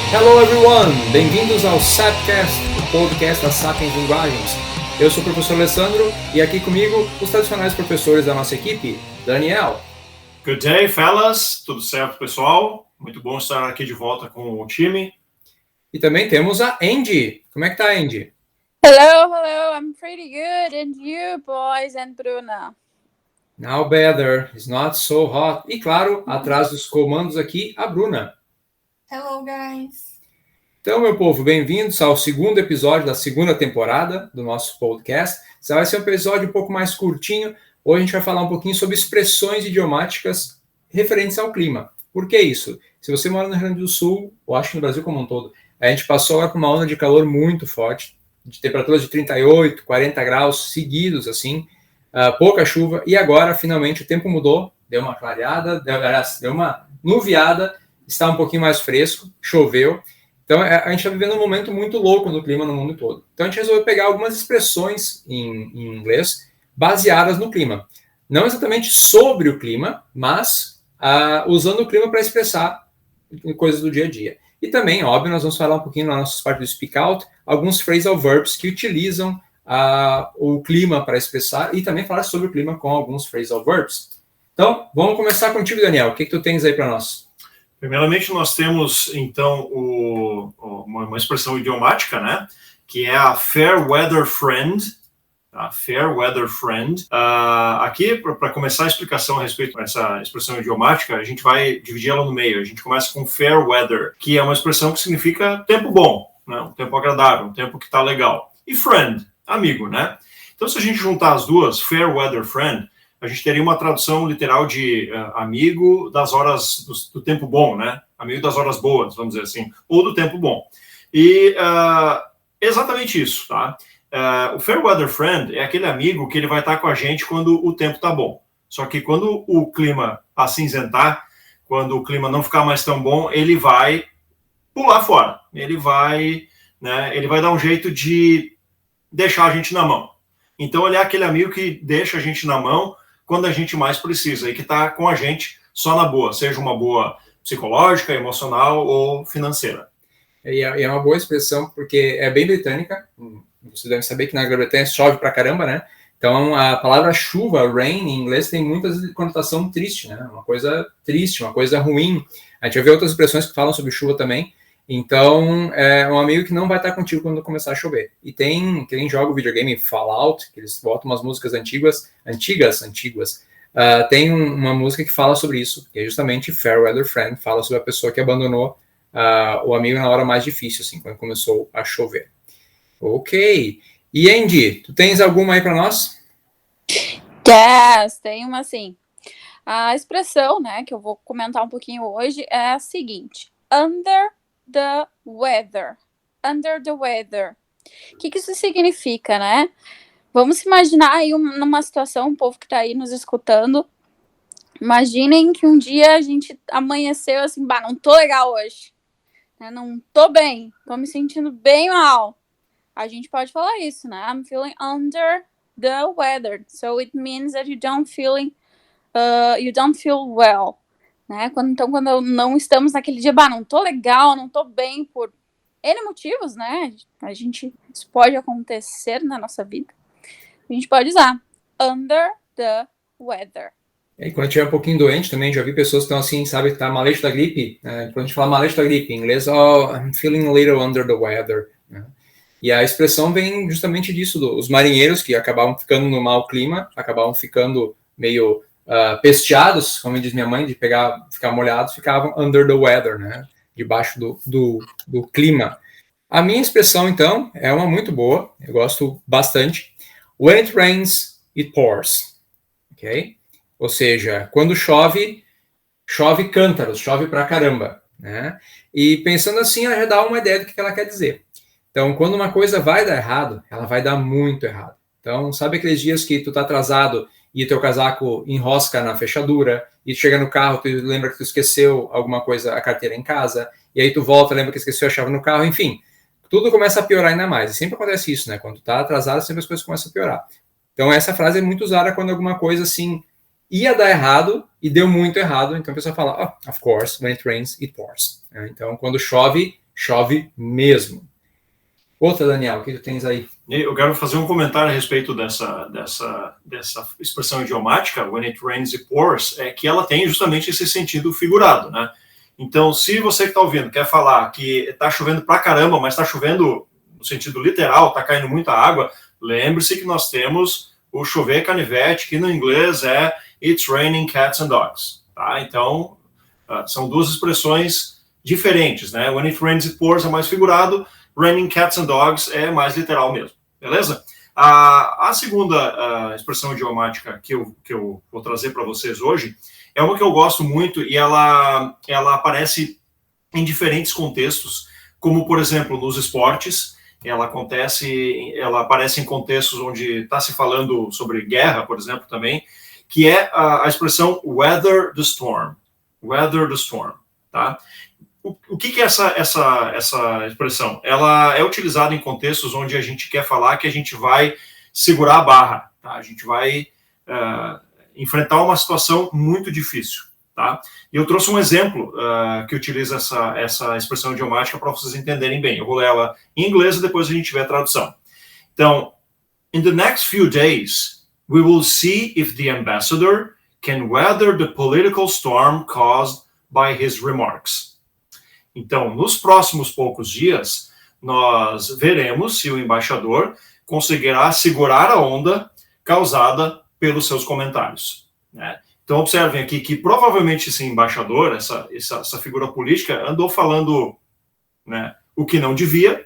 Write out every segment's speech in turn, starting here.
Hello everyone! Bem-vindos ao Sapcast, o podcast da Sapiens Linguagens. Eu sou o professor Alessandro e aqui comigo os tradicionais professores da nossa equipe, Daniel. Good day, fellas. Tudo certo, pessoal? Muito bom estar aqui de volta com o time. E também temos a Andy. Como é que tá, Andy? Hello, I'm pretty good. And you, boys and Bruna? Now better, it's not so hot. E claro, atrás dos comandos aqui, a Bruna. Hello, guys. Então, meu povo, bem-vindos ao segundo episódio da segunda temporada do nosso podcast. Esse vai ser um episódio um pouco mais curtinho. Hoje a gente vai falar um pouquinho sobre expressões idiomáticas referentes ao clima. Por que isso? Se você mora no Rio Grande do Sul, ou acho que no Brasil como um todo, a gente passou agora por uma onda de calor muito forte, de temperaturas de 38, 40 graus seguidos, assim, pouca chuva, e agora, finalmente, o tempo mudou, deu uma clareada, deu uma nuviada, está um pouquinho mais fresco, choveu. Então, a gente está vivendo um momento muito louco no clima no mundo todo. Então, a gente resolveu pegar algumas expressões em inglês baseadas no clima. Não exatamente sobre o clima, mas usando o clima para expressar coisas do dia a dia. E também, óbvio, nós vamos falar um pouquinho na nossa parte do Speak Out, alguns phrasal verbs que utilizam o clima para expressar e também falar sobre o clima com alguns phrasal verbs. Então, vamos começar contigo, Daniel. O que tu tens aí para nós? Primeiramente, nós temos, então, uma expressão idiomática, né? Que é a fair weather friend. A fair weather friend. Aqui, para começar a explicação a respeito dessa expressão idiomática, a gente vai dividir ela no meio. A gente começa com fair weather, que é uma expressão que significa tempo bom, né? Um tempo agradável, um tempo que está legal. E friend, amigo, né? Então, se a gente juntar as duas, fair weather friend, a gente teria uma tradução literal de amigo das horas do tempo bom, né? Amigo das horas boas, vamos dizer assim, ou do tempo bom. E exatamente isso, tá? O fair weather friend é aquele amigo que ele vai estar com a gente quando o tempo tá bom. Só que quando o clima acinzentar, quando o clima não ficar mais tão bom, ele vai pular fora. Ele vai dar um jeito de deixar a gente na mão. Então ele é aquele amigo que deixa a gente na mão quando a gente mais precisa e que está com a gente só na boa, seja uma boa psicológica, emocional ou financeira. E é uma boa expressão porque é bem britânica. Você deve saber que na Grã-Bretanha chove pra caramba, né? Então a palavra chuva, rain, em inglês tem muita conotação triste, né? Uma coisa triste, uma coisa ruim. A gente vai ver outras expressões que falam sobre chuva também. Então, é um amigo que não vai estar contigo quando começar a chover. E tem, quem joga o videogame Fallout, que eles botam umas músicas antigas. Tem uma música que fala sobre isso, que é justamente Fair Weather Friend, fala sobre a pessoa que abandonou o amigo na hora mais difícil, assim, quando começou a chover. Ok. E Andy, tu tens alguma aí para nós? Yes, tem uma assim. A expressão, né, que eu vou comentar um pouquinho hoje é a seguinte: under the weather. Under the weather. O que isso significa, né? Vamos imaginar aí numa situação, um povo que tá aí nos escutando. Imaginem que um dia a gente amanheceu assim, não tô legal hoje. Né? Não tô bem. Tô me sentindo bem mal. A gente pode falar isso, né? I'm feeling under the weather. So it means that you don't feel well. Né? Quando não estamos naquele dia, não tô legal, não tô bem por N motivos, né? Isso pode acontecer na nossa vida. A gente pode usar under the weather. E quando estiver um pouquinho doente também, já vi pessoas que estão assim, sabe, que tá malete da gripe. Quando a gente fala malete da gripe, em inglês, I'm feeling a little under the weather. Né? E a expressão vem justamente disso, os marinheiros que acabavam ficando no mau clima, acabavam ficando meio pesteados, como diz minha mãe, de ficar molhados, ficavam under the weather, né? Debaixo do clima. A minha expressão, então, é uma muito boa, eu gosto bastante. When it rains, it pours. Ok? Ou seja, quando chove cântaros, chove pra caramba. Né? E pensando assim, ela já dá uma ideia do que ela quer dizer. Então, quando uma coisa vai dar errado, ela vai dar muito errado. Então, sabe aqueles dias que tu tá atrasado e o teu casaco enrosca na fechadura, e tu chega no carro, tu lembra que tu esqueceu alguma coisa, a carteira em casa, e aí tu volta, lembra que esqueceu a chave no carro, enfim, tudo começa a piorar ainda mais. E sempre acontece isso, né? Quando tu tá atrasado, sempre as coisas começam a piorar. Então, essa frase é muito usada quando alguma coisa, assim, ia dar errado e deu muito errado. Então, a pessoa fala, of course, when it rains, it pours. Então, quando chove chove mesmo. Outra, Daniel, o que tu tens aí? Eu quero fazer um comentário a respeito dessa expressão idiomática, when it rains it pours, é que ela tem justamente esse sentido figurado, né? Então, se você que está ouvindo quer falar que está chovendo pra caramba, mas está chovendo no sentido literal, está caindo muita água, lembre-se que nós temos o chover canivete, que no inglês é it's raining cats and dogs, tá? Então, são duas expressões diferentes, né? When it rains it pours é mais figurado, raining cats and dogs é mais literal mesmo, beleza? A segunda expressão idiomática que eu vou trazer para vocês hoje é uma que eu gosto muito e ela aparece em diferentes contextos, como, por exemplo, nos esportes. Ela aparece em contextos onde está se falando sobre guerra, por exemplo, também, que é a expressão weather the storm. Weather the storm, tá? O que é essa expressão? Ela é utilizada em contextos onde a gente quer falar que a gente vai segurar a barra, tá? A gente vai enfrentar uma situação muito difícil, tá? E eu trouxe um exemplo que utiliza essa expressão idiomática para vocês entenderem bem. Eu vou ler ela em inglês e depois a gente vê a tradução. Então, in the next few days, we will see if the ambassador can weather the political storm caused by his remarks. Então, nos próximos poucos dias, nós veremos se o embaixador conseguirá segurar a onda causada pelos seus comentários, né? Então, observem aqui que provavelmente esse embaixador, essa figura política, andou falando, né, o que não devia,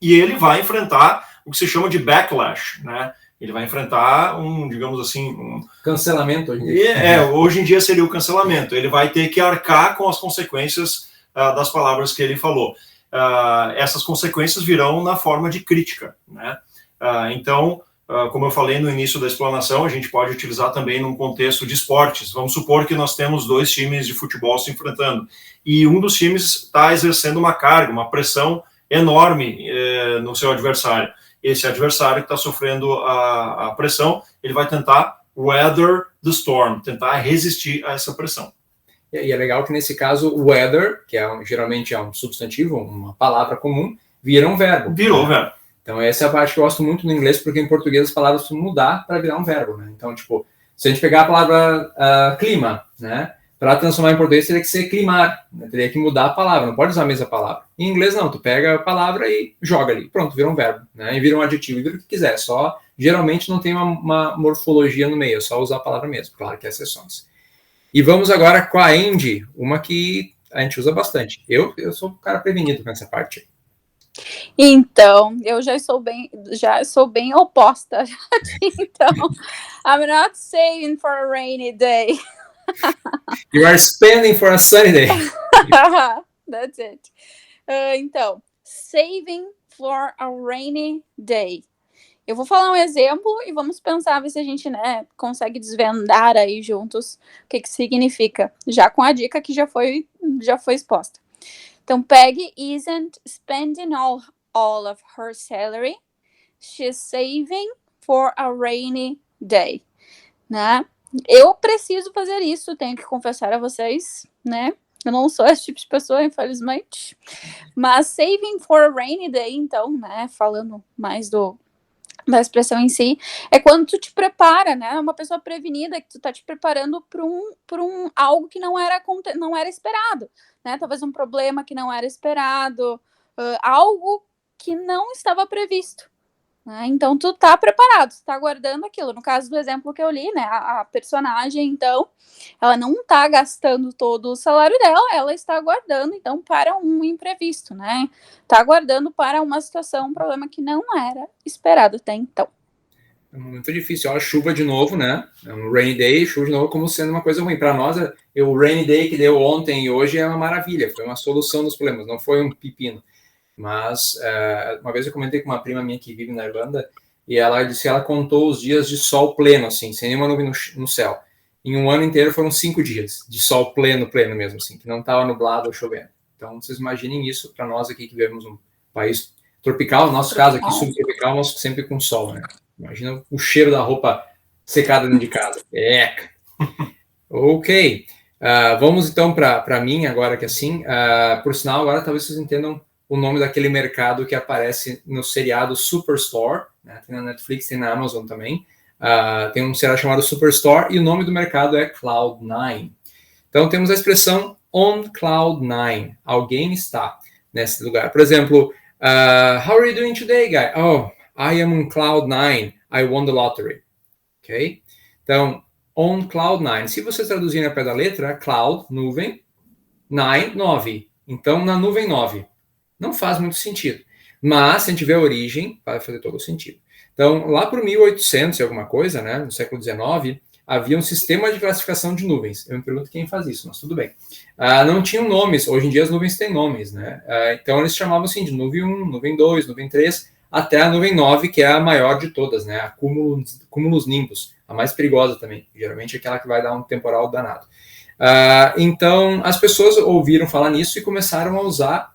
e ele vai enfrentar o que se chama de backlash, né? Ele vai enfrentar digamos assim, cancelamento hoje em dia. Hoje em dia seria o cancelamento. Ele vai ter que arcar com as consequências das palavras que ele falou. Essas consequências virão na forma de crítica, né? Então, como eu falei no início da explanação, a gente pode utilizar também num contexto de esportes. Vamos supor que nós temos dois times de futebol se enfrentando e um dos times está exercendo uma carga, uma pressão enorme no seu adversário. Esse adversário que está sofrendo a pressão, ele vai tentar weather the storm, tentar resistir a essa pressão. E é legal que nesse caso o weather, que geralmente é um substantivo, uma palavra comum, vira um verbo. Virou verbo. Então essa é a parte que eu gosto muito no inglês, porque em português as palavras precisam mudar para virar um verbo, né? Então, tipo, se a gente pegar a palavra clima, né? Para transformar em português teria que ser climar, né? Teria que mudar a palavra, não pode usar a mesma palavra. Em inglês não, tu pega a palavra e joga ali, pronto, vira um verbo, né? E vira um adjetivo, vira o que quiser, só geralmente não tem uma morfologia no meio, é só usar a palavra mesmo, claro que há exceções. E vamos agora com a end, uma que a gente usa bastante. Eu sou um cara prevenido com essa parte. Então, eu já sou bem oposta. Então, I'm not saving for a rainy day. You are spending for a sunny day. That's it. Então, saving for a rainy day. Eu vou falar um exemplo e vamos pensar ver se a gente, né, consegue desvendar aí juntos o que significa, já com a dica que já foi exposta. Então, Peggy isn't spending all of her salary. She's saving for a rainy day, né? Eu preciso fazer isso, tenho que confessar a vocês, né? Eu não sou esse tipo de pessoa, infelizmente. Mas saving for a rainy day, então, né? Falando mais da expressão em si, é quando tu te prepara, né? Uma pessoa prevenida, que tu tá te preparando para um algo que não era esperado, né? Talvez um problema que não era esperado, algo que não estava previsto, né? Então tu tá preparado, tu tá aguardando aquilo. No caso do exemplo que eu li, né? A personagem, então, ela não tá gastando todo o salário dela, ela está aguardando, então, para um imprevisto, né? Tá aguardando para uma situação, um problema que não era esperado até então. É muito difícil. Olha, chuva de novo, né? É um rainy day, chuva de novo como sendo uma coisa ruim. Para nós, o rainy day que deu ontem e hoje é uma maravilha. Foi uma solução dos problemas, não foi um pepino. Mas, uma vez eu comentei com uma prima minha que vive na Irlanda e ela disse que ela contou os dias de sol pleno, assim, sem nenhuma nuvem no céu. Em um ano inteiro foram 5 dias de sol pleno mesmo, assim, que não estava nublado ou chovendo. Então, vocês imaginem isso para nós aqui que vivemos um país tropical, no nosso caso aqui, subtropical, nós sempre com sol, né? Imagina o cheiro da roupa secada dentro de casa. Ok. Vamos então para mim agora, que assim, por sinal, agora talvez vocês entendam o nome daquele mercado que aparece no seriado Superstore, né? Tem na Netflix, tem na Amazon também. Tem um seriado chamado Superstore e o nome do mercado é Cloud9. Então temos a expressão on Cloud9. Alguém está nesse lugar. Por exemplo, how are you doing today, guy? Oh, I am on Cloud9. I won the lottery. Ok? Então, on Cloud9. Se você traduzir ao pé da letra, cloud, nuvem, 9. Então, na nuvem 9. Não faz muito sentido. Mas, se a gente vê a origem, vai fazer todo o sentido. Então, lá por 1800 e alguma coisa, né, no século XIX, havia um sistema de classificação de nuvens. Eu me pergunto quem faz isso, mas tudo bem. Não tinham nomes. Hoje em dia as nuvens têm nomes, né? Então, eles chamavam assim de nuvem 1, nuvem 2, nuvem 3, até a nuvem 9, que é a maior de todas, né? A cumulus nimbus, a mais perigosa também. Geralmente é aquela que vai dar um temporal danado. Então, as pessoas ouviram falar nisso e começaram a usar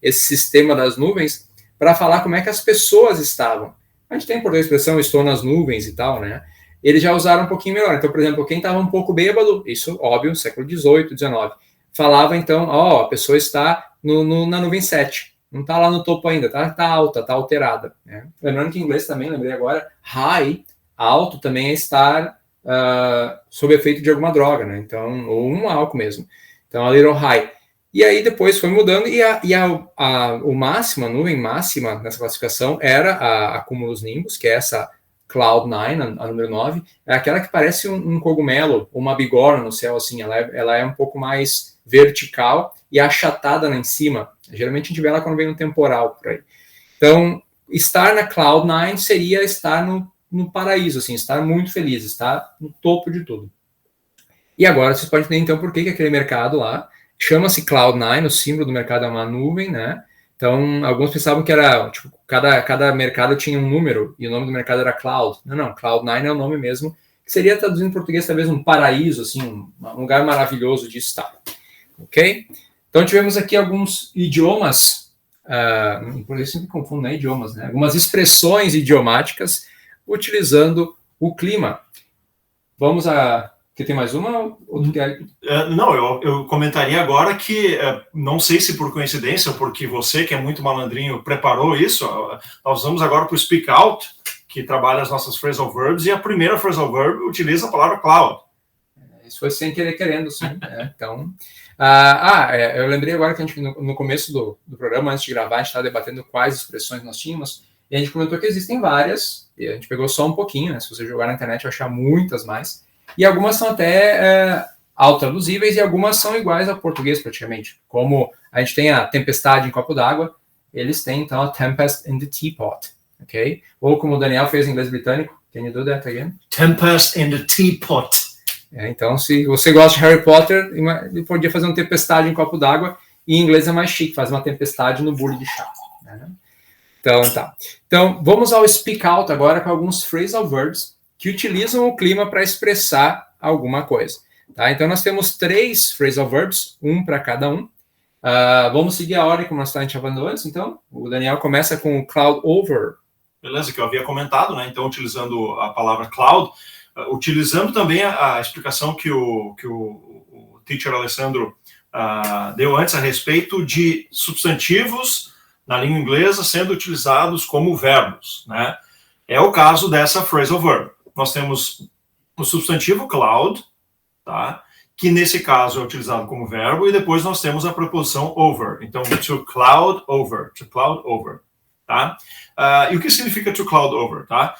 esse sistema das nuvens para falar como é que as pessoas estavam. A gente tem por a expressão estou nas nuvens e tal, né? Eles já usaram um pouquinho melhor. Então, por exemplo, quem estava um pouco bêbado, isso, óbvio, século XVIII, XIX, falava então, a pessoa está na nuvem 7. Não está lá no topo ainda, está alta, está alterada. Né? Lembrando que em inglês também, lembrei agora, high, alto também é estar sob efeito de alguma droga, né? Então, ou um álcool mesmo. Então, a little high. E aí depois foi mudando o máximo, a nuvem máxima nessa classificação era a cumulus nimbus, que é essa Cloud9, a número 9, é aquela que parece um cogumelo, uma bigorna no céu, assim, ela é um pouco mais vertical e achatada lá em cima. Geralmente a gente vê ela quando vem no temporal por aí. Então, estar na Cloud9 seria estar no paraíso, assim, estar muito feliz, estar no topo de tudo. E agora vocês podem entender, então, por que aquele mercado lá chama-se Cloud9, o símbolo do mercado é uma nuvem, né? Então, alguns pensavam que era, tipo, cada mercado tinha um número e o nome do mercado era Cloud. Não, Cloud9 é o nome mesmo, que seria traduzindo em português talvez um paraíso, assim, um lugar maravilhoso de estar. Ok? Então, tivemos aqui alguns idiomas, por isso eu me confundo, né? Idiomas, né? Algumas expressões idiomáticas utilizando o clima. Vamos a... Que tem mais uma? Não, eu comentaria agora que, não sei se por coincidência ou porque você, que é muito malandrinho, preparou isso, nós vamos agora para o Speak Out, que trabalha as nossas phrasal verbs, e a primeira phrasal verb utiliza a palavra cloud. Isso foi sem querer querendo, sim. Então, eu lembrei agora que a gente, no começo do programa, antes de gravar, a gente estava debatendo quais expressões nós tínhamos, e a gente comentou que existem várias, e a gente pegou só um pouquinho, né? Se você jogar na internet, vai achar muitas mais. E algumas são até autotraduzíveis e algumas são iguais ao português praticamente. Como a gente tem a tempestade em copo d'água, eles têm então a tempest in the teapot, ok? Ou como o Daniel fez em inglês britânico, can you do that again? Tempest in the teapot. Então, se você gosta de Harry Potter, ele podia fazer uma tempestade em copo d'água, e em inglês é mais chique, faz uma tempestade no bule de chá. Né? Então, tá. Então, vamos ao speak out agora com alguns phrasal verbs que utilizam o clima para expressar alguma coisa. Tá? Então, nós temos 3 phrasal verbs, um para cada um. Vamos seguir a ordem como nós estávamos falando antes. Então, o Daniel começa com o cloud over. Beleza, que eu havia comentado, né? Então, utilizando a palavra cloud, utilizando também a explicação que o teacher Alessandro deu antes a respeito de substantivos na língua inglesa sendo utilizados como verbos, né? É o caso dessa phrasal verb. Nós temos o substantivo cloud, tá? Que nesse caso é utilizado como verbo, e depois nós temos a preposição over. Então, to cloud over, tá? E o que significa to cloud over, tá?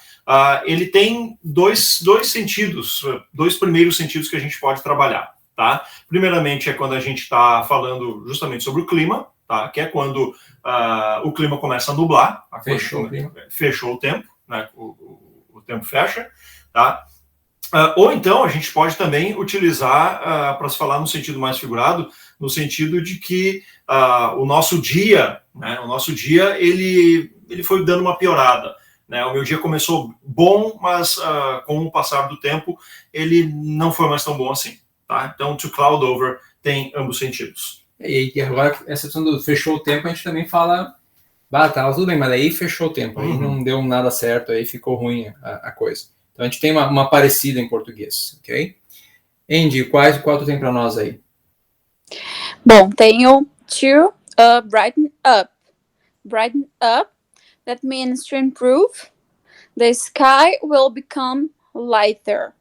Ele tem dois sentidos, dois primeiros sentidos que a gente pode trabalhar, tá? Primeiramente é quando a gente está falando justamente sobre o clima, tá? Que é quando o clima começa a nublar, fechou o tempo, né? O tempo fecha, tá? Ou então a gente pode também utilizar para se falar no sentido mais figurado, no sentido de que o nosso dia, né? O nosso dia ele foi dando uma piorada, né? O meu dia começou bom, mas com o passar do tempo ele não foi mais tão bom assim, tá? Então to cloud over tem ambos sentidos. E agora essa questão do fechou o tempo a gente também fala, tá tudo bem, mas aí fechou o tempo, aí não deu nada certo, aí ficou ruim a coisa. Então, a gente tem uma parecida em português, ok? Andy, qual tu tem para nós aí? Bom, tenho to brighten up. Brighten up, that means to improve. The sky will become lighter.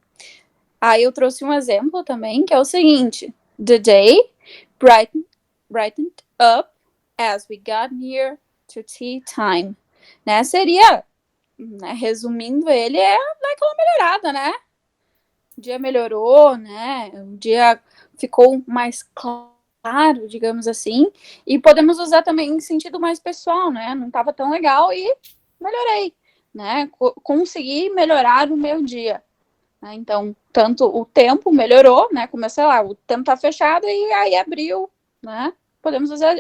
Aí eu trouxe um exemplo também, que é o seguinte. The day brightened up as we got near to tea time. Né? Seria, né, resumindo ele, é dar aquela melhorada, né? O dia melhorou, né? O dia ficou mais claro, digamos assim. E podemos usar também em sentido mais pessoal, né? Não estava tão legal e melhorei, né? Consegui melhorar o meu dia. Né? Então, tanto o tempo melhorou, né? Começou lá, o tempo tá fechado e aí abriu, né? Podemos usar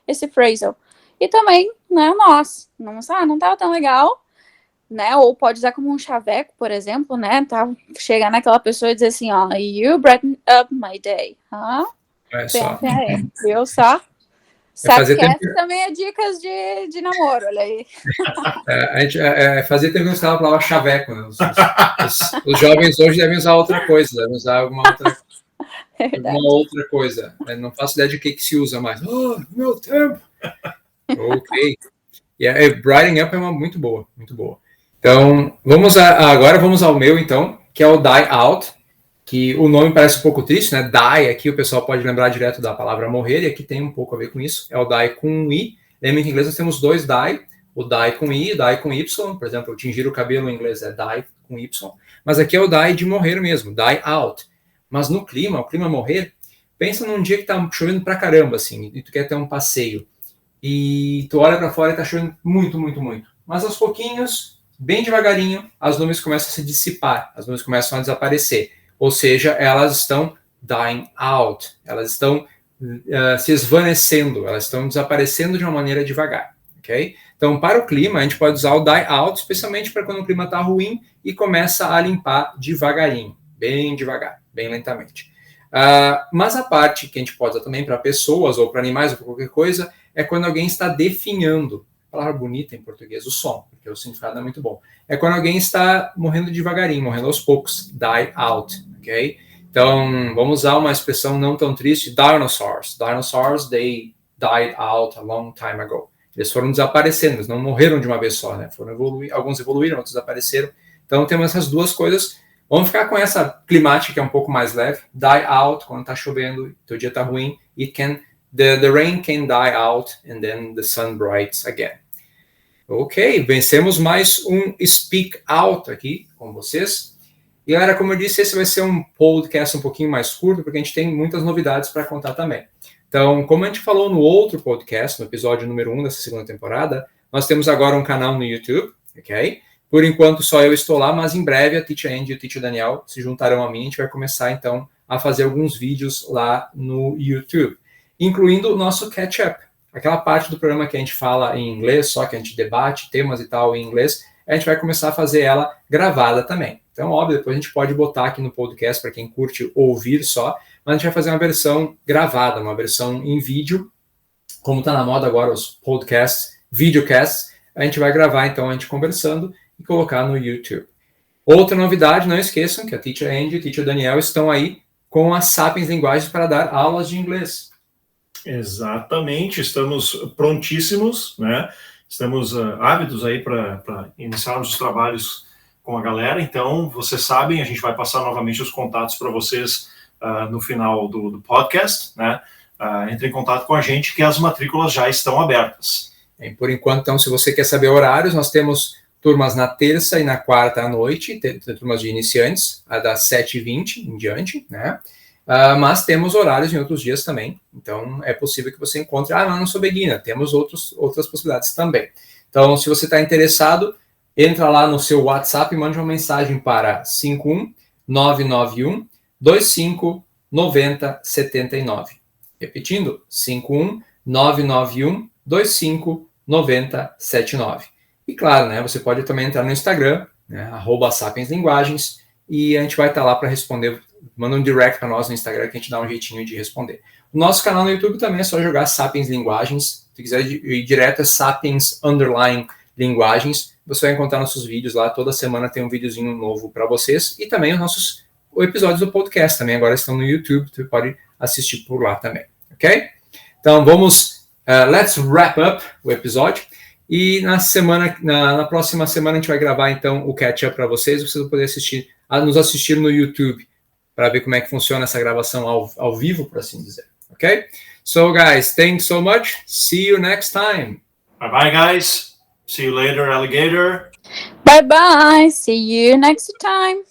esse phrasal. E também, né, nós. Não tava tão legal, né? Ou pode usar como um chaveco, por exemplo, né? Tá, chegar naquela pessoa e dizer assim, ó, you brighten up my day. É só. Viu só? Fazer Sapcast também é dicas de namoro, olha aí. A gente fazer tempo que usava a palavra chaveco, né? Os jovens hoje devem usar outra coisa, devem usar alguma outra coisa. Eu não faço ideia de que se usa mais. Oh, meu tempo! Ok. Brighten up é uma muito boa, muito boa. Então, agora vamos ao meu, então, que é o die out, que o nome parece um pouco triste, né? Die, aqui o pessoal pode lembrar direto da palavra morrer, e aqui tem um pouco a ver com isso. É o die com um I. Lembra que em inglês nós temos dois die, o die com I e o die com Y. Por exemplo, tingir o cabelo em inglês é die com Y. Mas aqui é o die de morrer mesmo, die out. Mas no clima, o clima morrer, pensa num dia que tá chovendo pra caramba, assim, e tu quer ter um passeio. E tu olha para fora e tá chovendo muito, muito, muito. Mas aos pouquinhos, bem devagarinho, as nuvens começam a se dissipar, as nuvens começam a desaparecer. Ou seja, elas estão dying out, elas estão se esvanecendo, elas estão desaparecendo de uma maneira devagar, ok? Então, para o clima, a gente pode usar o die out, especialmente para quando o clima está ruim e começa a limpar devagarinho, bem devagar, bem lentamente. Mas a parte que a gente pode usar também para pessoas ou para animais ou para qualquer coisa é quando alguém está definhando. Palavra bonita em português, o som, porque o significado é muito bom. É quando alguém está morrendo devagarinho, morrendo aos poucos, die out, ok? Então, vamos usar uma expressão não tão triste, dinosaurs. Dinosaurs, they died out a long time ago. Eles foram desaparecendo, eles não morreram de uma vez só, né? Alguns evoluíram, outros desapareceram. Então, temos essas duas coisas. Vamos ficar com essa climática que é um pouco mais leve. Die out, quando está chovendo, teu dia está ruim. The rain can die out and then the sun brights again. Ok, vencemos mais um Speak Out aqui com vocês. E galera, como eu disse, esse vai ser um podcast um pouquinho mais curto, porque a gente tem muitas novidades para contar também. Então, como a gente falou no outro podcast, no episódio número 1 dessa segunda temporada, nós temos agora um canal no YouTube, ok? Por enquanto só eu estou lá, mas em breve a Teacher Andy e o Teacher Daniel se juntarão a mim. A gente vai começar então a fazer alguns vídeos lá no YouTube, incluindo o nosso catch-up. Aquela parte do programa que a gente fala em inglês, só que a gente debate temas e tal em inglês, a gente vai começar a fazer ela gravada também. Então, óbvio, depois a gente pode botar aqui no podcast para quem curte ouvir só, mas a gente vai fazer uma versão gravada, uma versão em vídeo, como está na moda agora os podcasts, videocasts, a gente vai gravar então a gente conversando e colocar no YouTube. Outra novidade, não esqueçam que a Teacher Andy e o Teacher Daniel estão aí com a Sapiens Linguagens para dar aulas de inglês. Exatamente, estamos prontíssimos, né? Estamos ávidos aí para iniciarmos os trabalhos com a galera. Então, vocês sabem, a gente vai passar novamente os contatos para vocês no final do podcast, né? Entre em contato com a gente que as matrículas já estão abertas. Por enquanto, então, se você quer saber horários, nós temos turmas na terça e na quarta à noite, turmas de iniciantes, das 7h20 em diante, né? Mas temos horários em outros dias também, então é possível que você encontre, não sou beginner, temos outras possibilidades também. Então, se você está interessado, entra lá no seu WhatsApp e mande uma mensagem para 51991 259079. Repetindo, 51991 259079. E claro, né, você pode também entrar no Instagram, né, @sapienslinguagens, e a gente vai estar lá para responder. Manda um direct para nós no Instagram que a gente dá um jeitinho de responder. O nosso canal no YouTube também é só jogar Sapiens Linguagens. Se quiser ir direto é Sapiens_Linguagens. Você vai encontrar nossos vídeos lá. Toda semana tem um videozinho novo para vocês. E também os nossos episódios do podcast também agora estão no YouTube. Você pode assistir por lá também, ok? Então, vamos, let's wrap up o episódio. E na próxima semana a gente vai gravar, então, o catch-up para vocês. Vocês vão poder nos assistir no YouTube para ver como é que funciona essa gravação ao vivo, por assim dizer. Ok? So, guys, thanks so much. See you next time. Bye-bye, guys. See you later, alligator. Bye bye. See you next time.